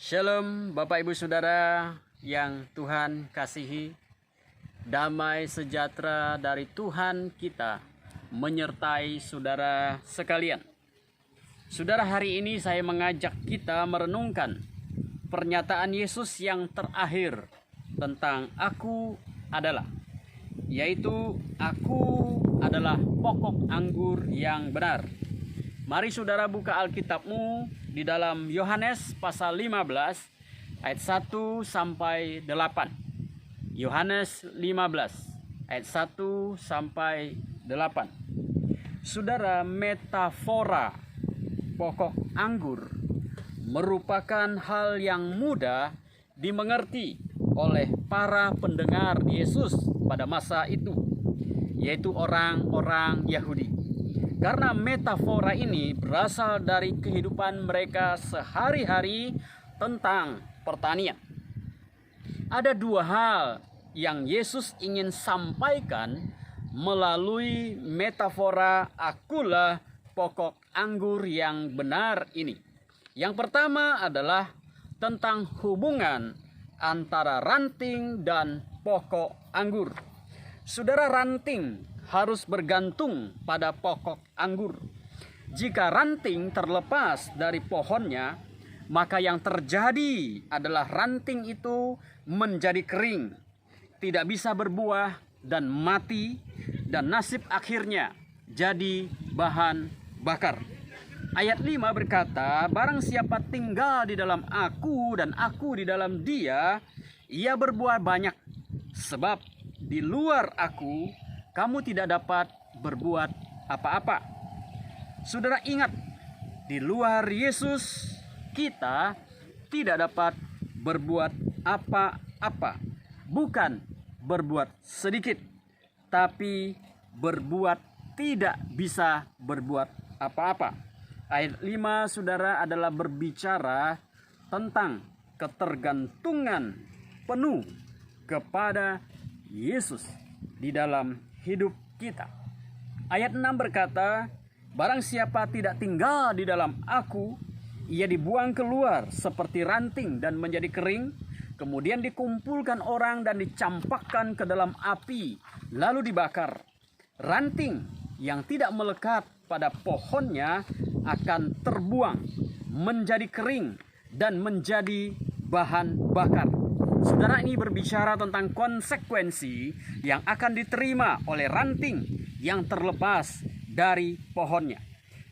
Shalom Bapak Ibu Saudara yang Tuhan kasihi. Damai sejahtera dari Tuhan kita menyertai saudara sekalian. Saudara, hari ini saya mengajak kita merenungkan pernyataan Yesus yang terakhir tentang aku adalah, yaitu aku adalah pokok anggur yang benar. Mari saudara buka Alkitabmu di dalam Yohanes pasal 15 ayat 1 sampai 8. Yohanes 15 ayat 1 sampai 8. Saudara, metafora pokok anggur merupakan hal yang mudah dimengerti oleh para pendengar Yesus pada masa itu, yaitu orang-orang Yahudi. Karena metafora ini berasal dari kehidupan mereka sehari-hari tentang pertanian. Ada dua hal yang Yesus ingin sampaikan melalui metafora akulah pokok anggur yang benar ini. Yang pertama adalah tentang hubungan antara ranting dan pokok anggur. Saudara, ranting harus bergantung pada pokok anggur. Jika ranting terlepas dari pohonnya, maka yang terjadi adalah ranting itu menjadi kering, tidak bisa berbuah dan mati, dan nasib akhirnya jadi bahan bakar. Ayat 5 berkata, barang siapa tinggal di dalam aku dan aku di dalam dia, ia berbuah banyak, sebab di luar aku kamu tidak dapat berbuat apa-apa. Saudara, ingat, di luar Yesus kita tidak dapat berbuat apa-apa. Bukan berbuat sedikit, tapi berbuat tidak bisa berbuat apa-apa. Ayat 5 saudara adalah berbicara tentang ketergantungan penuh kepada Yesus di dalam hidup kita. Ayat 6 berkata, barang siapa tidak tinggal di dalam aku, ia dibuang keluar seperti ranting dan menjadi kering, kemudian dikumpulkan orang dan dicampakkan ke dalam api, lalu dibakar. Ranting yang tidak melekat pada pohonnya akan terbuang, menjadi kering, dan menjadi bahan bakar. Saudara, ini berbicara tentang konsekuensi yang akan diterima oleh ranting yang terlepas dari pohonnya.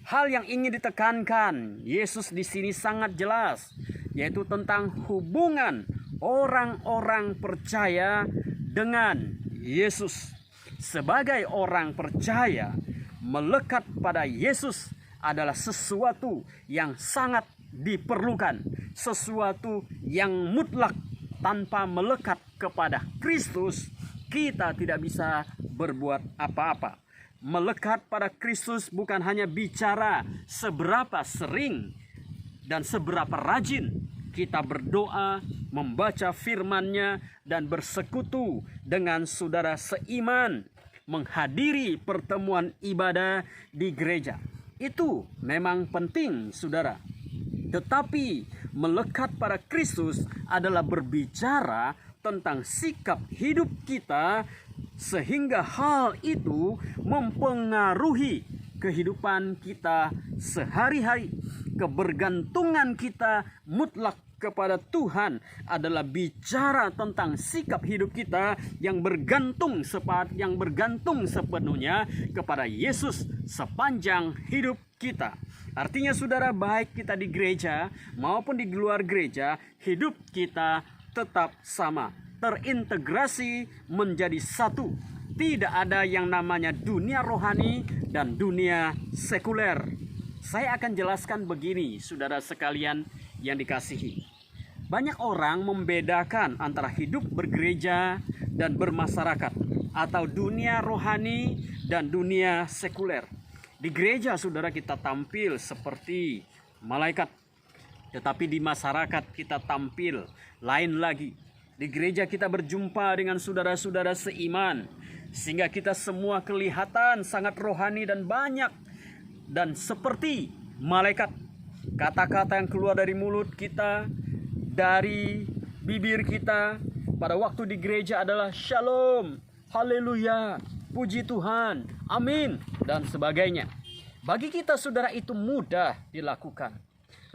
Hal yang ingin ditekankan Yesus di sini sangat jelas, yaitu tentang hubungan orang-orang percaya dengan Yesus. Sebagai orang percaya, melekat pada Yesus adalah sesuatu yang sangat diperlukan, sesuatu yang mutlak. Tanpa melekat kepada Kristus, kita tidak bisa berbuat apa-apa. Melekat pada Kristus bukan hanya bicara seberapa sering dan seberapa rajin kita berdoa, membaca firman-Nya, dan bersekutu dengan saudara seiman, menghadiri pertemuan ibadah di gereja. Itu memang penting, saudara. Tetapi melekat pada Kristus adalah berbicara tentang sikap hidup kita, sehingga hal itu mempengaruhi kehidupan kita sehari-hari. Kebergantungan kita mutlak kepada Tuhan adalah bicara tentang sikap hidup kita yang bergantung sepenuhnya kepada Yesus sepanjang hidup kita. Artinya saudara, baik kita di gereja maupun di luar gereja, hidup kita tetap sama, terintegrasi menjadi satu. Tidak ada yang namanya dunia rohani dan dunia sekuler. Saya akan jelaskan begini, saudara sekalian yang dikasihi. Banyak orang membedakan antara hidup bergereja dan bermasyarakat, atau dunia rohani dan dunia sekuler. Di gereja saudara kita tampil seperti malaikat, tetapi di masyarakat kita tampil lain lagi. Di gereja kita berjumpa dengan saudara-saudara seiman, sehingga kita semua kelihatan sangat rohani dan banyak, dan seperti malaikat. Kata-kata yang keluar dari mulut kita dari bibir kita pada waktu di gereja adalah shalom, haleluya, puji Tuhan, amin, dan sebagainya. Bagi kita saudara itu mudah dilakukan.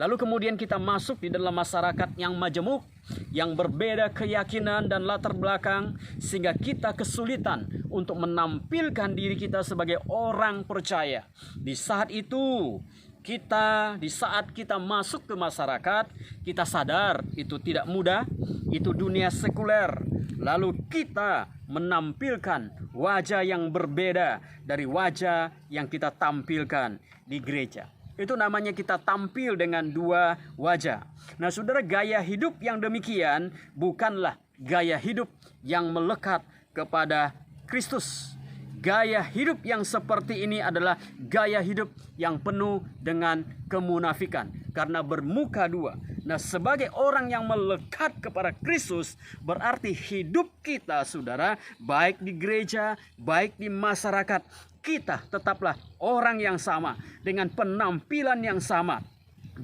Lalu kemudian kita masuk di dalam masyarakat yang majemuk, yang berbeda keyakinan dan latar belakang, sehingga kita kesulitan untuk menampilkan diri kita sebagai orang percaya. Di saat kita masuk ke masyarakat, kita sadar itu tidak mudah, itu dunia sekuler. Lalu kita menampilkan wajah yang berbeda dari wajah yang kita tampilkan di gereja. Itu namanya kita tampil dengan dua wajah. Nah saudara, gaya hidup yang demikian bukanlah gaya hidup yang melekat kepada Kristus. Gaya hidup yang seperti ini adalah gaya hidup yang penuh dengan kemunafikan, karena bermuka dua. Nah sebagai orang yang melekat kepada Kristus, berarti hidup kita saudara, baik di gereja, baik di masyarakat, kita tetaplah orang yang sama, dengan penampilan yang sama.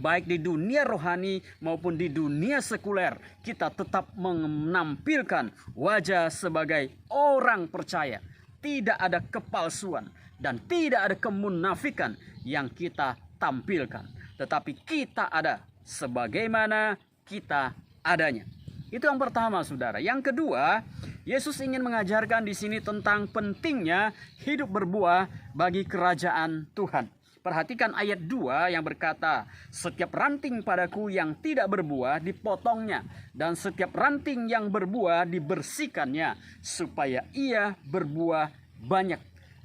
Baik di dunia rohani maupun di dunia sekuler, kita tetap menampilkan wajah sebagai orang percaya. Tidak ada kepalsuan dan tidak ada kemunafikan yang kita tampilkan, tetapi kita ada sebagaimana kita adanya. Itu yang pertama saudara. Yang kedua, Yesus ingin mengajarkan di sini tentang pentingnya hidup berbuah bagi kerajaan Tuhan. Perhatikan ayat 2 yang berkata, setiap ranting padaku yang tidak berbuah dipotongnya, dan setiap ranting yang berbuah dibersihkannya, supaya ia berbuah banyak.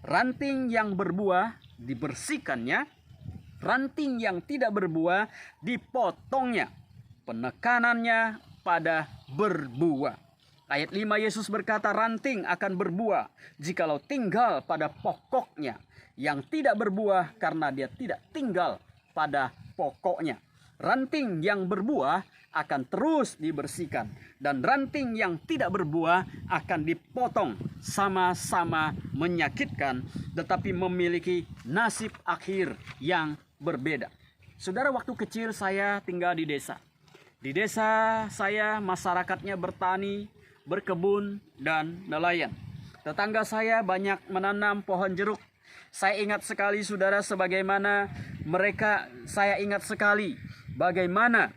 Ranting yang berbuah dibersihkannya, ranting yang tidak berbuah dipotongnya. Penekanannya pada berbuah. Ayat 5 Yesus berkata, ranting akan berbuah jikalau tinggal pada pokoknya. Yang tidak berbuah karena dia tidak tinggal pada pokoknya. Ranting yang berbuah akan terus dibersihkan, dan ranting yang tidak berbuah akan dipotong. Sama-sama menyakitkan, tetapi memiliki nasib akhir yang berbeda. Saudara, waktu kecil saya tinggal di desa. Di desa saya masyarakatnya bertani, berkebun, dan nelayan. Tetangga saya banyak menanam pohon jeruk. Saya ingat sekali saudara, saya ingat sekali bagaimana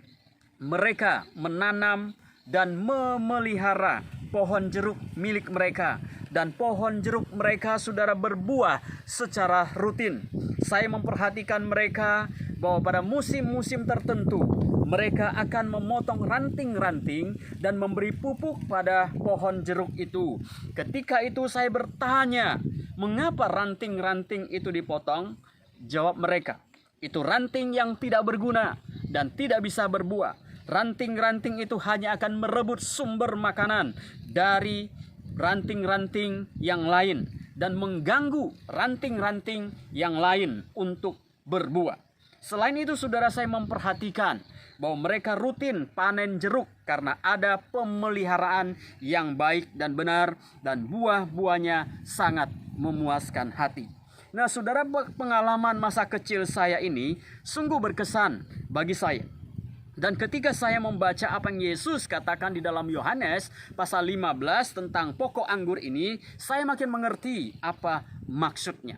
mereka menanam dan memelihara pohon jeruk milik mereka. Dan pohon jeruk mereka saudara berbuah secara rutin. Saya memperhatikan mereka bahwa pada musim-musim tertentu mereka akan memotong ranting-ranting dan memberi pupuk pada pohon jeruk itu. Ketika itu saya bertanya, mengapa ranting-ranting itu dipotong? Jawab mereka, itu ranting yang tidak berguna dan tidak bisa berbuah. Ranting-ranting itu hanya akan merebut sumber makanan dari ranting-ranting yang lain dan mengganggu ranting-ranting yang lain untuk berbuah. Selain itu saudara, saya memperhatikan bahwa mereka rutin panen jeruk karena ada pemeliharaan yang baik dan benar, dan buah-buahnya sangat memuaskan hati. Nah saudara, pengalaman masa kecil saya ini sungguh berkesan bagi saya. Dan ketika saya membaca apa yang Yesus katakan di dalam Yohanes pasal 15 tentang pokok anggur ini, saya makin mengerti apa maksudnya.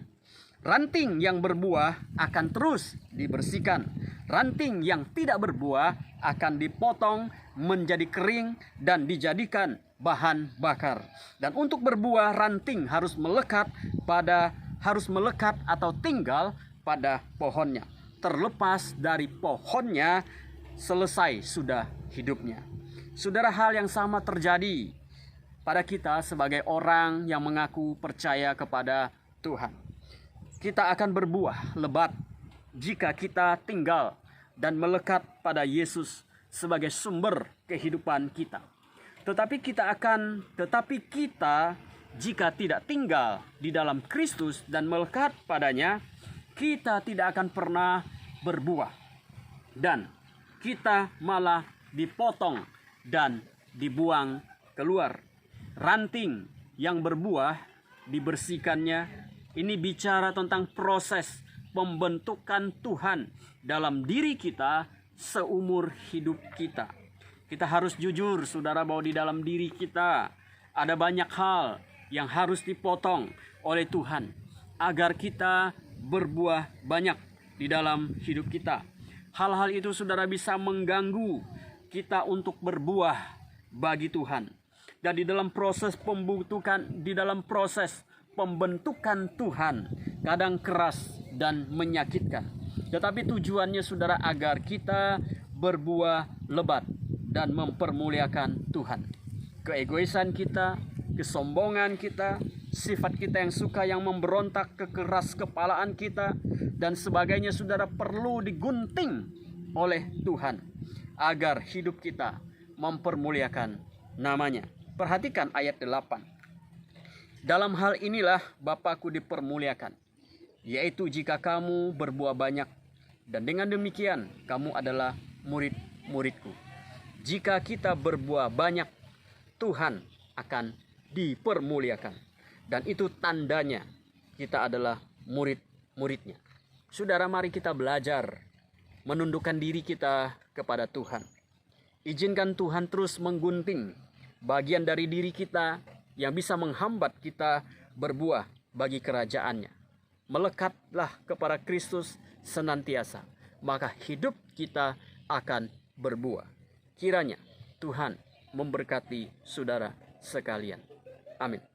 Ranting yang berbuah akan terus dibersihkan. Ranting yang tidak berbuah akan dipotong menjadi kering dan dijadikan bahan bakar. Dan untuk berbuah, ranting harus melekat atau tinggal pada pohonnya. Terlepas dari pohonnya, selesai sudah hidupnya. Saudara, hal yang sama terjadi pada kita sebagai orang yang mengaku percaya kepada Tuhan. Kita akan berbuah lebat jika kita tinggal dan melekat pada Yesus sebagai sumber kehidupan kita. Tetapi kita jika tidak tinggal di dalam Kristus dan melekat padanya, kita tidak akan pernah berbuah. Dan kita malah dipotong dan dibuang keluar. Ranting yang berbuah dibersihkannya. Ini bicara tentang proses pembentukan Tuhan dalam diri kita seumur hidup kita. Kita harus jujur, saudara, bahwa di dalam diri kita ada banyak hal yang harus dipotong oleh Tuhan agar kita berbuah banyak di dalam hidup kita. Hal-hal itu, saudara, bisa mengganggu kita untuk berbuah bagi Tuhan. Dan di dalam proses pembentukan Tuhan kadang keras dan menyakitkan. Tetapi tujuannya, saudara, agar kita berbuah lebat dan mempermuliakan Tuhan. Keegoisan kita, kesombongan kita, sifat kita yang suka yang memberontak, kekeras kepalaan kita, dan sebagainya, saudara, perlu digunting oleh Tuhan agar hidup kita mempermuliakan namanya. Perhatikan ayat 8. Dalam hal inilah Bapakku dipermuliakan, yaitu jika kamu berbuah banyak, dan dengan demikian kamu adalah murid-muridku. Jika kita berbuah banyak, Tuhan akan dipermuliakan. Dan itu tandanya kita adalah murid-muridnya. Saudara, mari kita belajar menundukkan diri kita kepada Tuhan. Izinkan Tuhan terus menggunting bagian dari diri kita yang bisa menghambat kita berbuah bagi kerajaannya. Melekatlah kepada Kristus senantiasa, maka hidup kita akan berbuah. Kiranya Tuhan memberkati saudara sekalian. Amin.